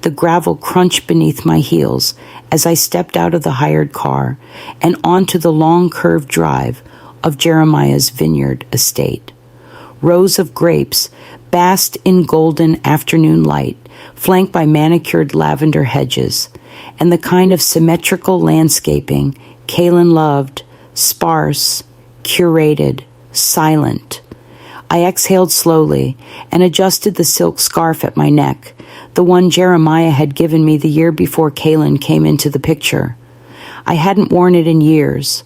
The gravel crunched beneath my heels as I stepped out of the hired car and onto the long curved drive of Jeremiah's vineyard estate. Rows of grapes basked in golden afternoon light, flanked by manicured lavender hedges, and the kind of symmetrical landscaping Kaylin loved, sparse, curated, silent. I exhaled slowly and adjusted the silk scarf at my neck, the one Jeremiah had given me the year before Kaylin came into the picture. I hadn't worn it in years.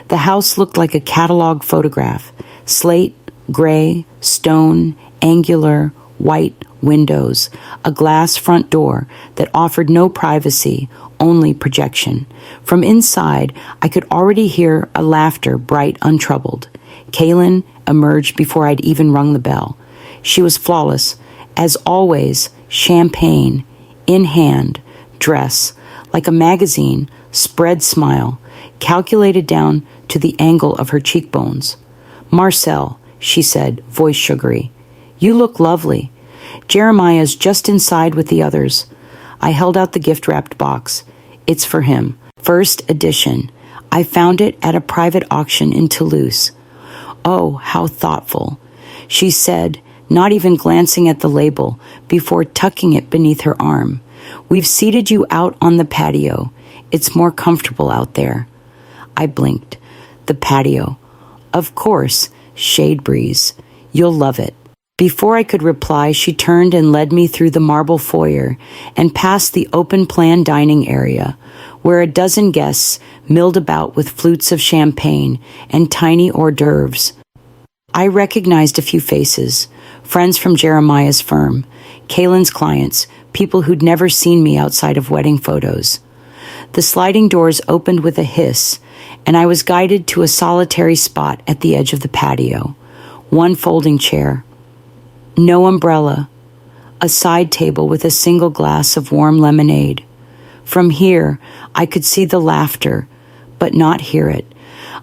The house looked like a catalog photograph: slate, gray, stone, angular, white windows, a glass front door that offered no privacy, only projection. From inside, I could already hear a laughter, bright, untroubled. Kaylin emerged before I'd even rung the bell. She was flawless, as always, champagne, in hand, dress, like a magazine, spread smile, calculated down to the angle of her cheekbones. "Marcel," she said, voice sugary, "you look lovely. Jeremiah's just inside with the others." I held out the gift-wrapped box. "It's for him. First edition. I found it at a private auction in Toulouse." "Oh, how thoughtful," she said, not even glancing at the label before tucking it beneath her arm. "We've seated you out on the patio. It's more comfortable out there." I blinked. The patio. Of course, shade breeze. You'll love it. Before I could reply, she turned and led me through the marble foyer and past the open-plan dining area, where a dozen guests milled about with flutes of champagne and tiny hors d'oeuvres. I recognized a few faces, friends from Jeremiah's firm, Kaylin's clients, people who'd never seen me outside of wedding photos. The sliding doors opened with a hiss, and I was guided to a solitary spot at the edge of the patio. One folding chair. No umbrella. A side table with a single glass of warm lemonade. From here, I could see the laughter, but not hear it.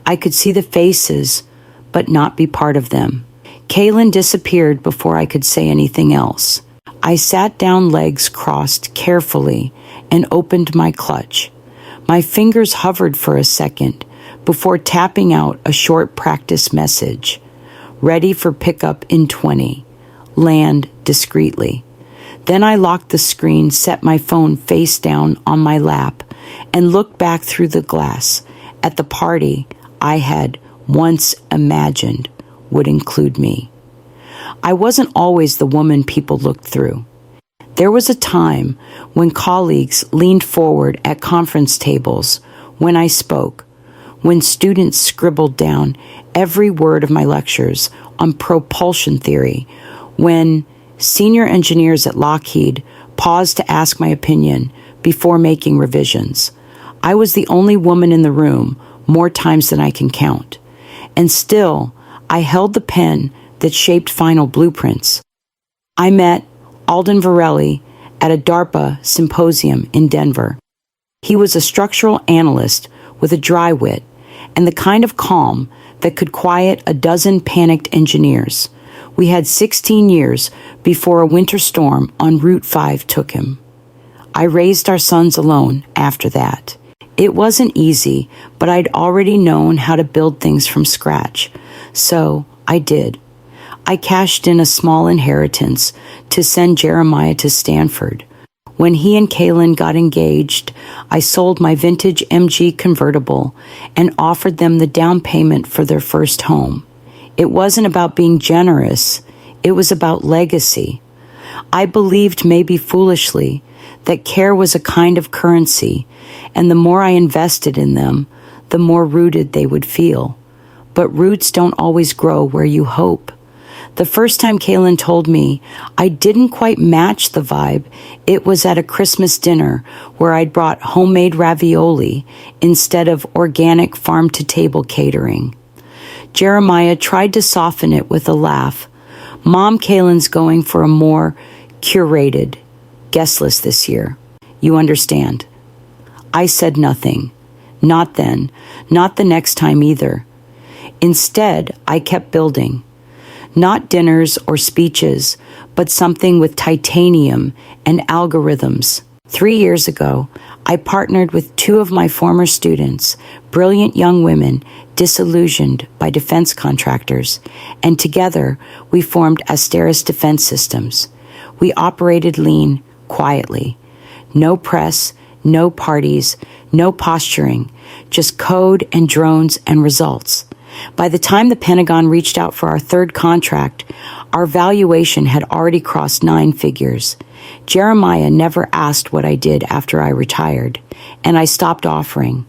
I could see the faces, but not be part of them. Kaylin disappeared before I could say anything else. I sat down, legs crossed carefully, and opened my clutch. My fingers hovered for a second before tapping out a short practice message. Ready for pickup in 20. Land discreetly. Then I locked the screen, set my phone face down on my lap, and looked back through the glass at the party I had once imagined would include me. I wasn't always the woman people looked through. There was a time when colleagues leaned forward at conference tables when I spoke, when students scribbled down every word of my lectures on propulsion theory, when senior engineers at Lockheed paused to ask my opinion before making revisions. I was the only woman in the room more times than I can count. And still, I held the pen that shaped final blueprints. I met Alden Virelli at a DARPA symposium in Denver. He was a structural analyst with a dry wit and the kind of calm that could quiet a dozen panicked engineers. We had 16 years before a winter storm on Route 5 took him. I raised our sons alone after that. It wasn't easy, but I'd already known how to build things from scratch. So I did. I cashed in a small inheritance to send Jeremiah to Stanford. When he and Kaylin got engaged, I sold my vintage MG convertible and offered them the down payment for their first home. It wasn't about being generous. It was about legacy. I believed, maybe foolishly, that care was a kind of currency, and the more I invested in them, the more rooted they would feel. But roots don't always grow where you hope. The first time Kaylin told me I didn't quite match the vibe, it was at a Christmas dinner where I'd brought homemade ravioli instead of organic farm-to-table catering. Jeremiah tried to soften it with a laugh. "Mom, Kaylin's going for a more curated guest list this year. You understand?" I said nothing. Not then. Not the next time either. Instead, I kept building. Not dinners or speeches, but something with titanium and algorithms. 3 years ago, I partnered with 2 of my former students, brilliant young women disillusioned by defense contractors, and together we formed Asteris Defense Systems. We operated lean, quietly. No press, no parties, no posturing, just code and drones and results. By the time the Pentagon reached out for our 3rd contract, our valuation had already crossed 9 figures. Jeremiah never asked what I did after I retired, and I stopped offering.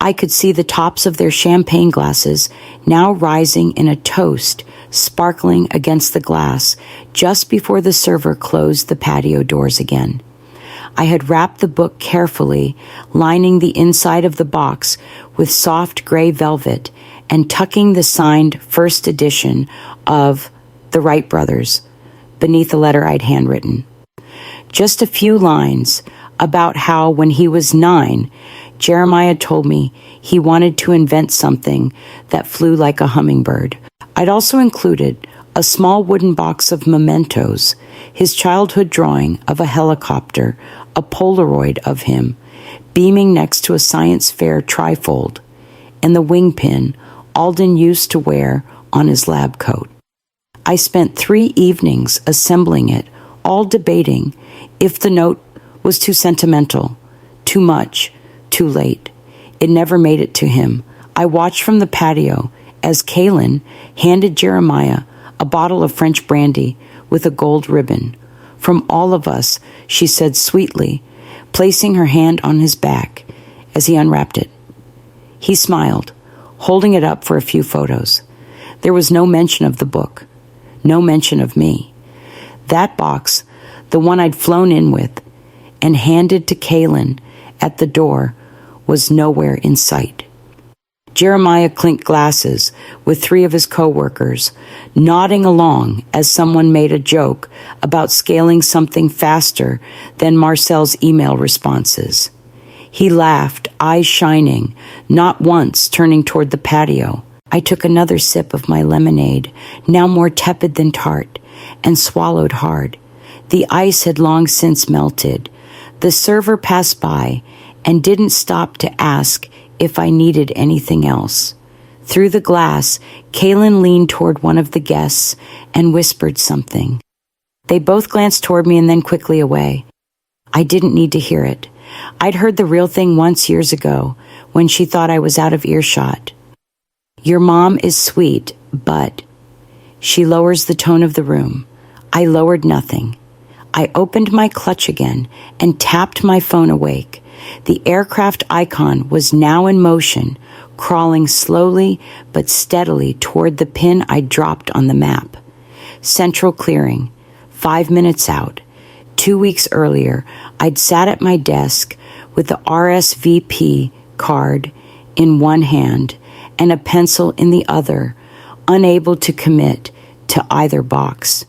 I could see the tops of their champagne glasses now rising in a toast, sparkling against the glass just before the server closed the patio doors again. I had wrapped the book carefully, lining the inside of the box with soft gray velvet and tucking the signed first edition of The Wright Brothers beneath a letter I'd handwritten. Just a few lines about how when he was 9, Jeremiah told me he wanted to invent something that flew like a hummingbird. I'd also included a small wooden box of mementos, his childhood drawing of a helicopter, a Polaroid of him, beaming next to a science fair trifold, and the wing pin Alden used to wear on his lab coat. I spent 3 evenings assembling it, all debating if the note was too sentimental, too much, too late. It never made it to him. I watched from the patio as Kaylin handed Jeremiah a bottle of French brandy with a gold ribbon. From all of us, she said sweetly, placing her hand on his back as he unwrapped it. He smiled, holding it up for a few photos. There was no mention of the book, no mention of me. That box, the one I'd flown in with and handed to Kaylin at the door, was nowhere in sight. Jeremiah clinked glasses with 3 of his co-workers, nodding along as someone made a joke about scaling something faster than Marcel's email responses. He laughed, eyes shining, not once turning toward the patio. I took another sip of my lemonade, now more tepid than tart, and swallowed hard. The ice had long since melted. The server passed by and didn't stop to ask if I needed anything else. Through the glass, Kaylin leaned toward one of the guests and whispered something. They both glanced toward me and then quickly away. I didn't need to hear it. I'd heard the real thing once years ago, when she thought I was out of earshot. Your mom is sweet, but... She lowers the tone of the room. I lowered nothing. I opened my clutch again and tapped my phone awake. The aircraft icon was now in motion, crawling slowly but steadily toward the pin I dropped on the map. Central clearing, 5 minutes out. 2 weeks earlier, I'd sat at my desk with the RSVP card in one hand and a pencil in the other, unable to commit to either box.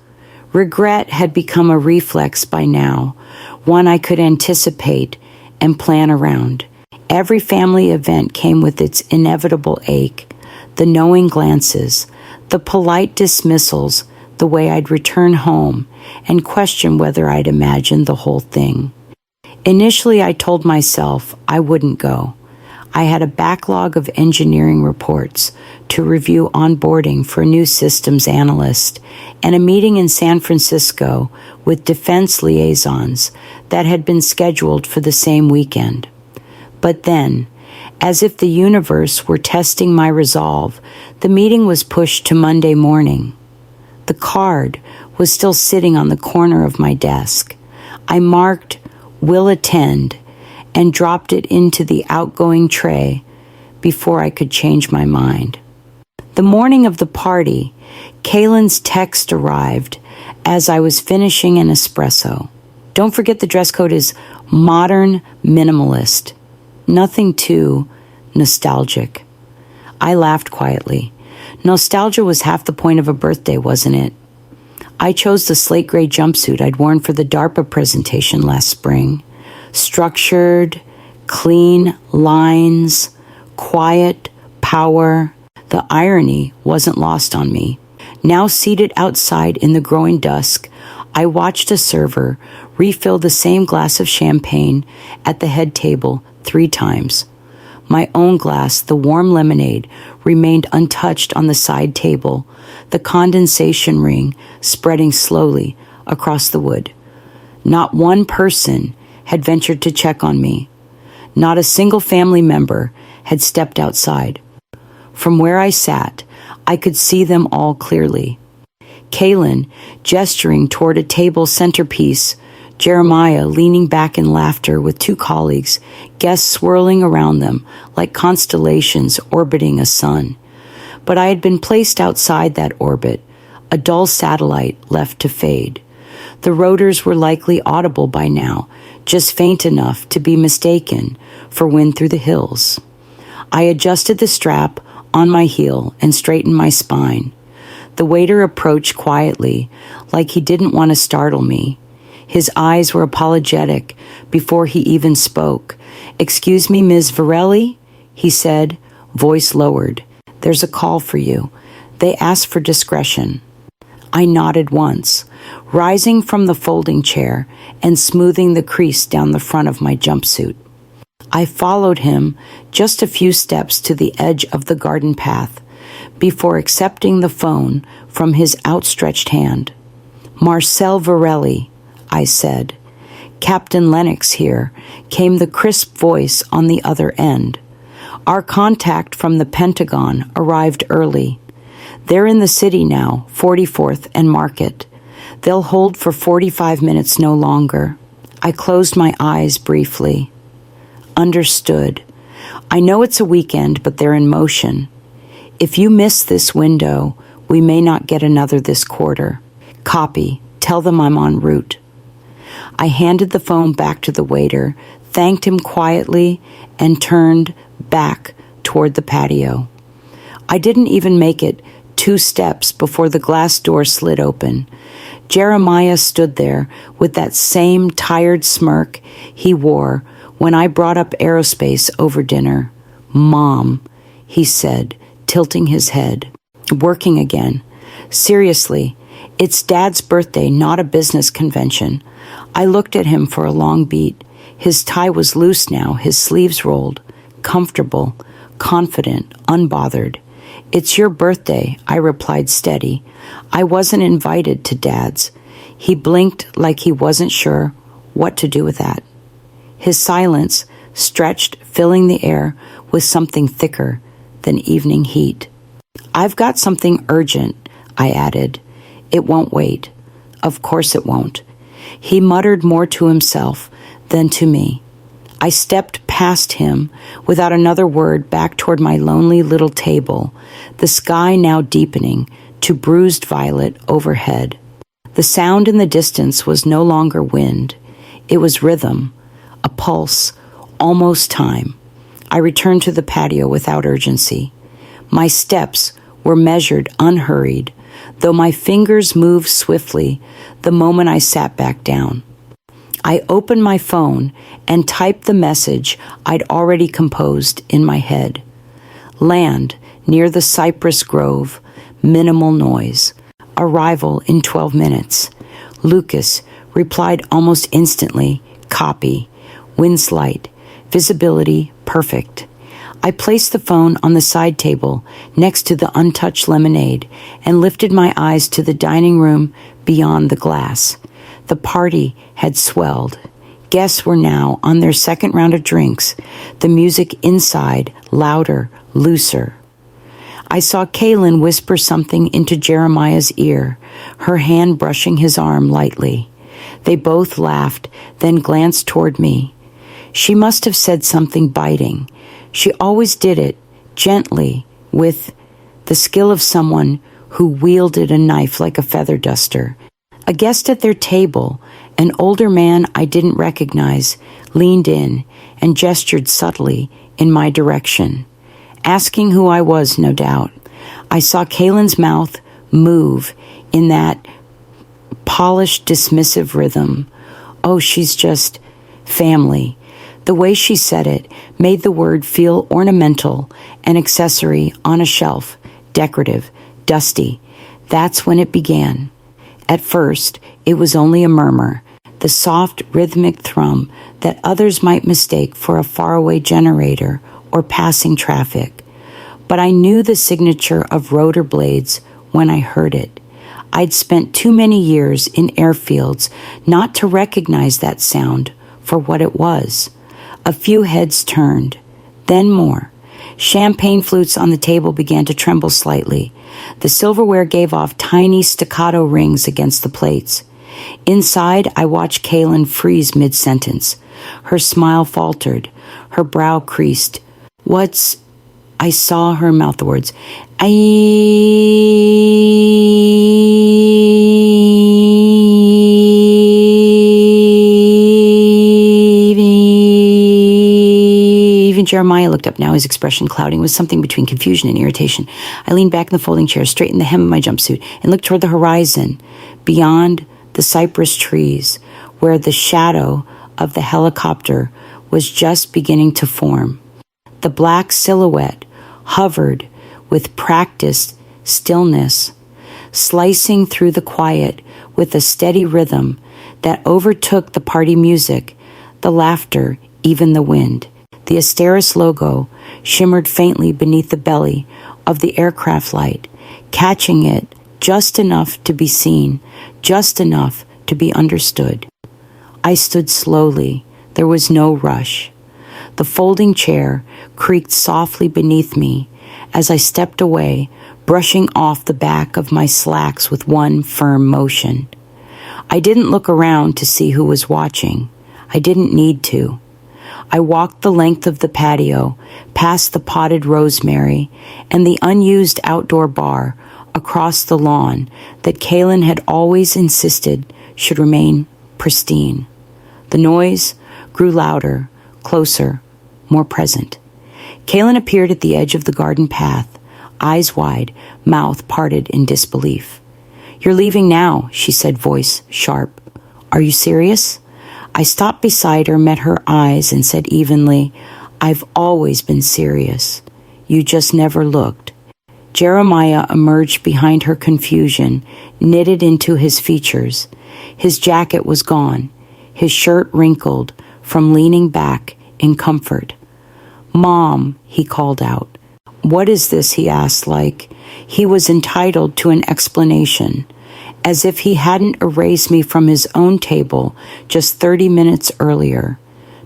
Regret had become a reflex by now, one I could anticipate and plan around. Every family event came with its inevitable ache, the knowing glances, the polite dismissals, the way I'd return home and question whether I'd imagined the whole thing. Initially, I told myself I wouldn't go. I had a backlog of engineering reports to review onboarding for a new systems analyst and a meeting in San Francisco with defense liaisons that had been scheduled for the same weekend. But then, as if the universe were testing my resolve, the meeting was pushed to Monday morning. The card was still sitting on the corner of my desk. I marked "Will attend" and dropped it into the outgoing tray before I could change my mind. The morning of the party, Kaylin's text arrived as I was finishing an espresso. Don't forget the dress code is modern minimalist. Nothing too nostalgic. I laughed quietly. Nostalgia was half the point of a birthday, wasn't it? I chose the slate gray jumpsuit I'd worn for the DARPA presentation last spring. Structured, clean lines, quiet, power. The irony wasn't lost on me. Now seated outside in the growing dusk, I watched a server refill the same glass of champagne at the head table 3 times. My own glass, the warm lemonade, remained untouched on the side table, the condensation ring spreading slowly across the wood. Not one person had ventured to check on me. Not a single family member had stepped outside. From where I sat, I could see them all clearly. Kaylin gesturing toward a table centerpiece, Jeremiah leaning back in laughter with 2 colleagues, guests swirling around them like constellations orbiting a sun. But I had been placed outside that orbit, a dull satellite left to fade. The rotors were likely audible by now, just faint enough to be mistaken for wind through the hills. I adjusted the strap on my heel and straightened my spine. The waiter approached quietly, like he didn't want to startle me. His eyes were apologetic before he even spoke. "Excuse me, Ms. Virelli?" he said, voice lowered. "There's a call for you. They asked for discretion." I nodded once, rising from the folding chair and smoothing the crease down the front of my jumpsuit. I followed him just a few steps to the edge of the garden path before accepting the phone from his outstretched hand. "Marcel Virelli," I said. "Captain Lennox here," came the crisp voice on the other end. "Our contact from the Pentagon arrived early. They're in the city now, 44th and Market. They'll hold for 45 minutes no longer." I closed my eyes briefly. "Understood. I know it's a weekend, but they're in motion. If you miss this window, we may not get another this quarter. Copy. Tell them I'm en route." I handed the phone back to the waiter, thanked him quietly, and turned back toward the patio. I didn't even make it 2 steps before the glass door slid open. Jeremiah stood there with that same tired smirk he wore when I brought up aerospace over dinner. "Mom," he said, tilting his head. "Working again. Seriously, it's Dad's birthday, not a business convention." I looked at him for a long beat. His tie was loose now, his sleeves rolled. Comfortable, confident, unbothered. "It's your birthday," I replied steady. "I wasn't invited to Dad's." He blinked like he wasn't sure what to do with that. His silence stretched, filling the air with something thicker than evening heat. "I've got something urgent," I added. "It won't wait." "Of course it won't." He muttered more to himself than to me. I stepped past him without another word back toward my lonely little table, the sky now deepening to bruised violet overhead. The sound in the distance was no longer wind. It was rhythm, a pulse, almost time. I returned to the patio without urgency. My steps were measured, unhurried, though my fingers moved swiftly the moment I sat back down. I opened my phone and typed the message I'd already composed in my head. "Land near the cypress grove, minimal noise. Arrival in 12 minutes. Lucas replied almost instantly, "Copy. Wind slight. Visibility perfect." I placed the phone on the side table next to the untouched lemonade and lifted my eyes to the dining room beyond the glass. The party had swelled. Guests were now on their second round of drinks, the music inside louder, looser. I saw Kaylin whisper something into Jeremiah's ear, her hand brushing his arm lightly. They both laughed, then glanced toward me. She must have said something biting. She always did it, gently, with the skill of someone who wielded a knife like a feather duster. A guest at their table, an older man I didn't recognize, leaned in and gestured subtly in my direction, asking who I was, no doubt. I saw Kaylin's mouth move in that polished, dismissive rhythm. "Oh, she's just family." The way she said it made the word feel ornamental, an accessory on a shelf, decorative, dusty. That's when it began. At first, it was only a murmur, the soft, rhythmic thrum that others might mistake for a faraway generator or passing traffic. But I knew the signature of rotor blades when I heard it. I'd spent too many years in airfields not to recognize that sound for what it was. A few heads turned, then more. Champagne flutes on the table began to tremble slightly. The silverware gave off tiny staccato rings against the plates. Inside, I watched Kaylin freeze mid-sentence. Her smile faltered. Her brow creased. I saw her mouth the words. Even Jeremiah looked up now, his expression clouding with something between confusion and irritation. I leaned back in the folding chair, straightened the hem of my jumpsuit, and looked toward the horizon, beyond the cypress trees, where the shadow of the helicopter was just beginning to form. The black silhouette hovered with practiced stillness, slicing through the quiet with a steady rhythm that overtook the party music, the laughter, even the wind. The Asteris logo shimmered faintly beneath the belly of the aircraft light, catching it just enough to be seen, just enough to be understood. I stood slowly. There was no rush. The folding chair creaked softly beneath me as I stepped away, brushing off the back of my slacks with one firm motion. I didn't look around to see who was watching. I didn't need to. I walked the length of the patio, past the potted rosemary and the unused outdoor bar across the lawn that Kaylin had always insisted should remain pristine. The noise grew louder, closer, more present. Kaylin appeared at the edge of the garden path, eyes wide, mouth parted in disbelief. "You're leaving now," she said, voice sharp. "Are you serious?" I stopped beside her, met her eyes, and said evenly, "I've always been serious. You just never looked." Jeremiah emerged behind her confusion, knitted into his features. His jacket was gone, his shirt wrinkled from leaning back in comfort. "Mom," he called out. "What is this?" he asked, like he was entitled to an explanation, as if he hadn't erased me from his own table just 30 minutes earlier.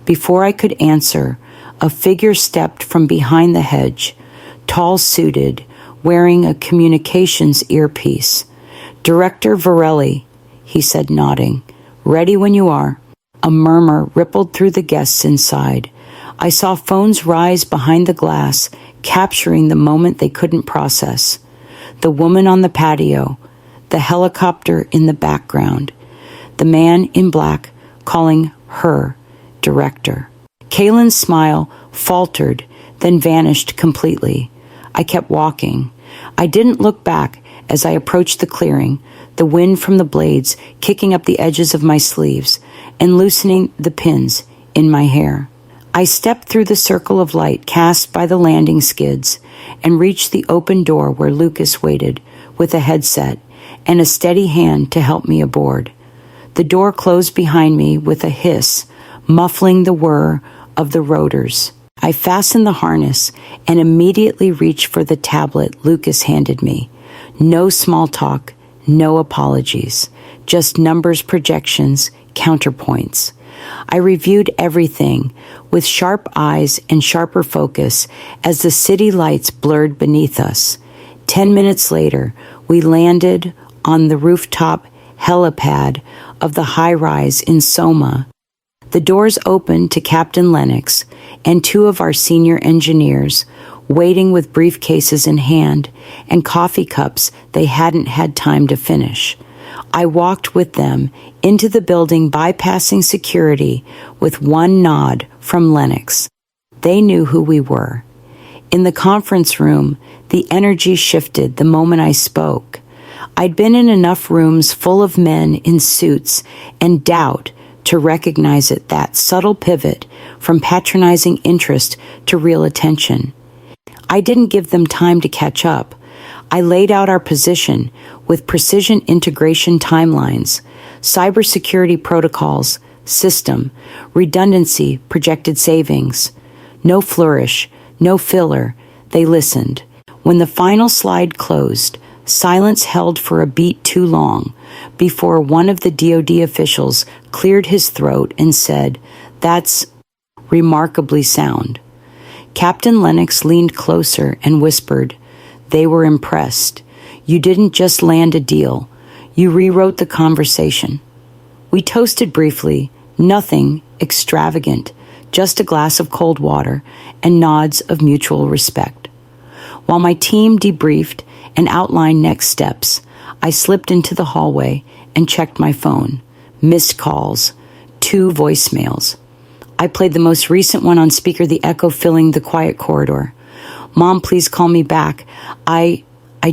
Before I could answer, a figure stepped from behind the hedge, tall-suited, wearing a communications earpiece. "Director Virelli," he said, nodding. "Ready when you are." A murmur rippled through the guests inside. I saw phones rise behind the glass, capturing the moment they couldn't process. The woman on the patio, the helicopter in the background, the man in black calling her director. Kaylin's smile faltered, then vanished completely. I kept walking. I didn't look back as I approached the clearing, the wind from the blades kicking up the edges of my sleeves and loosening the pins in my hair. I stepped through the circle of light cast by the landing skids and reached the open door where Lucas waited with a headset and a steady hand to help me aboard. The door closed behind me with a hiss, muffling the whir of the rotors. I fastened the harness and immediately reached for the tablet Lucas handed me. No small talk, no apologies, just numbers, projections, counterpoints. I reviewed everything with sharp eyes and sharper focus as the city lights blurred beneath us. 10 minutes later, we landed on the rooftop helipad of the high-rise in Soma. The doors opened to Captain Lennox and two of our senior engineers, waiting with briefcases in hand and coffee cups they hadn't had time to finish. I walked with them into the building, bypassing security with one nod from Lennox. They knew who we were. In the conference room, the energy shifted the moment I spoke. I'd been in enough rooms full of men in suits and doubt to recognize it, that subtle pivot from patronizing interest to real attention. I didn't give them time to catch up. I laid out our position with precision integration timelines, cybersecurity protocols, system, redundancy, projected savings. No flourish, no filler. They listened. When the final slide closed, silence held for a beat too long before one of the DoD officials cleared his throat and said, "That's remarkably sound." Captain Lennox leaned closer and whispered, "They were impressed. You didn't just land a deal. You rewrote the conversation." We toasted briefly, nothing extravagant, just a glass of cold water and nods of mutual respect. While my team debriefed and outlined next steps, I slipped into the hallway and checked my phone. Missed calls, 2 voicemails. I played the most recent one on speaker, the echo filling the quiet corridor. "Mom, please call me back. I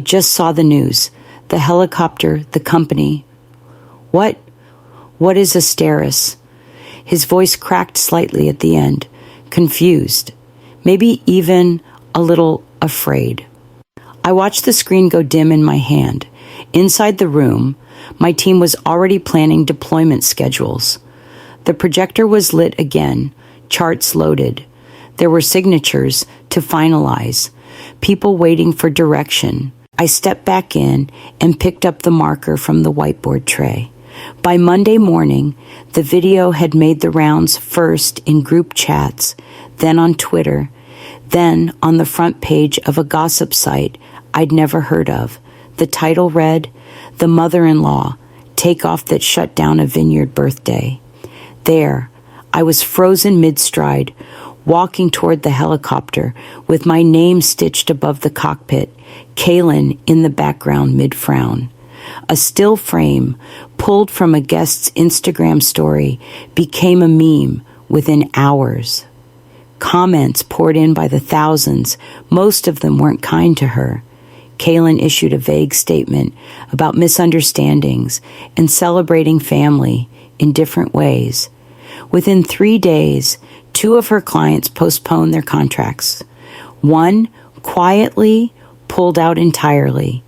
just saw the news. The helicopter, the company." What is Asteris?" His voice cracked slightly at the end, confused, maybe even a little afraid. I watched the screen go dim in my hand. Inside the room, my team was already planning deployment schedules. The projector was lit again, charts loaded. There were signatures to finalize, people waiting for direction. I stepped back in and picked up the marker from the whiteboard tray. By Monday morning, the video had made the rounds first in group chats, then on Twitter, then on the front page of a gossip site I'd never heard of. The title read, "The Mother-in-Law, Takeoff That Shut Down a Vineyard Birthday." There, I was frozen mid-stride, walking toward the helicopter with my name stitched above the cockpit, Kaylin in the background mid-frown. A still frame, pulled from a guest's Instagram story, became a meme within hours. Comments poured in by the thousands. Most of them weren't kind to her. Kaylin issued a vague statement about misunderstandings and celebrating family in different ways. Within 3 days, 2 of her clients postponed their contracts. One quietly pulled out entirely.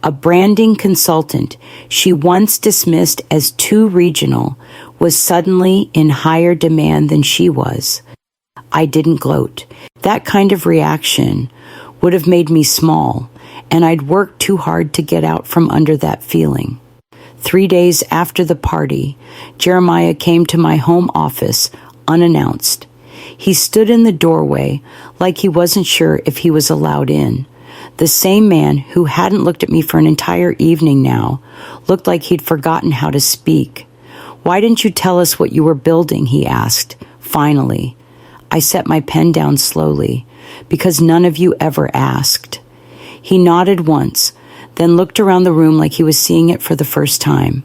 A branding consultant she once dismissed as too regional was suddenly in higher demand than she was. I didn't gloat. That kind of reaction would have made me small, and I'd worked too hard to get out from under that feeling. 3 days after the party, Jeremiah came to my home office unannounced. He stood in the doorway like he wasn't sure if he was allowed in. The same man who hadn't looked at me for an entire evening now looked like he'd forgotten how to speak. "Why didn't you tell us what you were building?" he asked, finally. I set my pen down slowly, "Because none of you ever asked." He nodded once, then looked around the room like he was seeing it for the first time.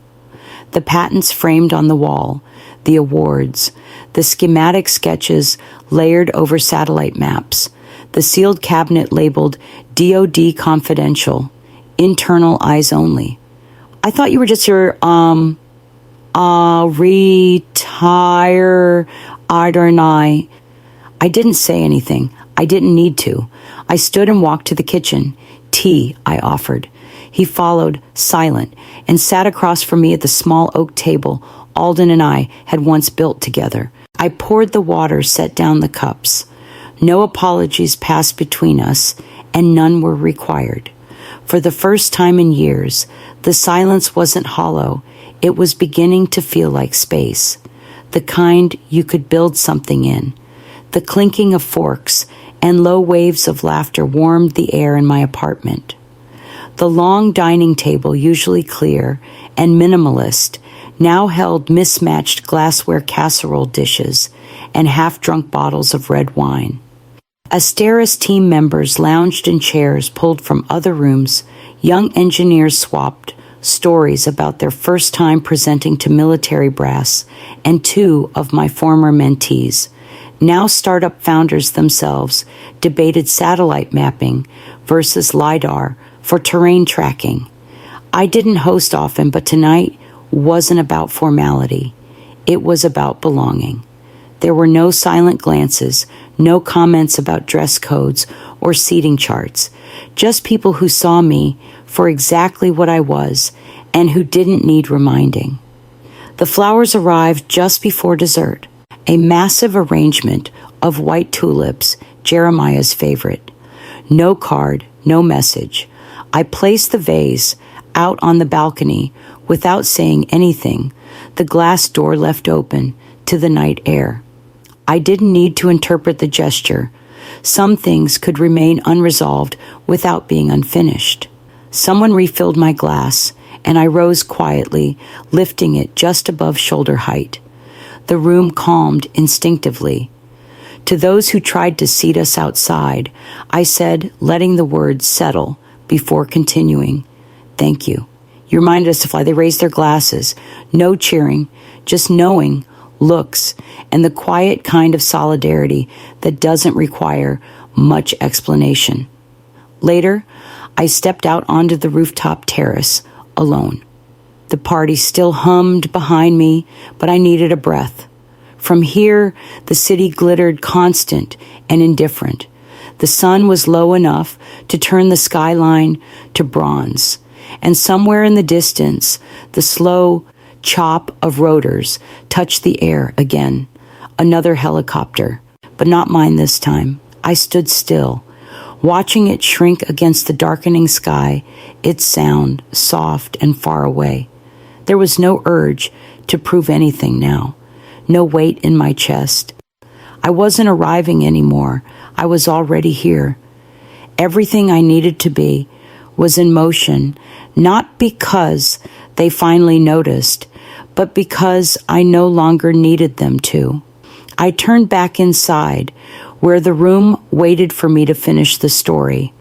The patents framed on the wall, the awards, the schematic sketches layered over satellite maps, the sealed cabinet labeled DoD Confidential, internal eyes only. "I thought you were just your, retire, I didn't say anything. I didn't need to. I stood and walked to the kitchen. "Tea," I offered. He followed, silent, and sat across from me at the small oak table Alden and I had once built together. I poured the water, set down the cups. No apologies passed between us, and none were required. For the first time in years, the silence wasn't hollow. It was beginning to feel like space, the kind you could build something in. The clinking of forks and low waves of laughter warmed the air in my apartment. The long dining table, usually clear and minimalist, now held mismatched glassware casserole dishes and half-drunk bottles of red wine. Asteris team members lounged in chairs pulled from other rooms. Young engineers swapped stories about their first time presenting to military brass, and 2 of my former mentees, now startup founders themselves, debated satellite mapping versus LiDAR for terrain tracking. I didn't host often, but tonight wasn't about formality. It was about belonging. There were no silent glances, No comments about dress codes or seating charts. Just people who saw me for exactly what I was and who didn't need reminding. The flowers arrived just before dessert, a massive arrangement of white tulips, Jeremiah's favorite. No card, no message. I placed the vase out on the balcony without saying anything, the glass door left open to the night air. I didn't need to interpret the gesture. Some things could remain unresolved without being unfinished. Someone refilled my glass, and I rose quietly, lifting it just above shoulder height. The room calmed instinctively. To those who tried to seat us outside, I said, letting the words settle before continuing, "Thank you." You reminded us to fly. They raised their glasses. No cheering, just knowing, looks, and the quiet kind of solidarity that doesn't require much explanation. Later, I stepped out onto the rooftop terrace, alone. The party still hummed behind me, but I needed a breath. From here, the city glittered constant and indifferent. The sun was low enough to turn the skyline to bronze, and somewhere in the distance, the slow chop of rotors touched the air again. Another helicopter, but not mine this time. I stood still, watching it shrink against the darkening sky, its sound soft and far away. There was no urge to prove anything now, no weight in my chest. I wasn't arriving anymore. I was already here. Everything I needed to be was in motion, not because they finally noticed, but because I no longer needed them to. I turned back inside, where the room waited for me to finish the story.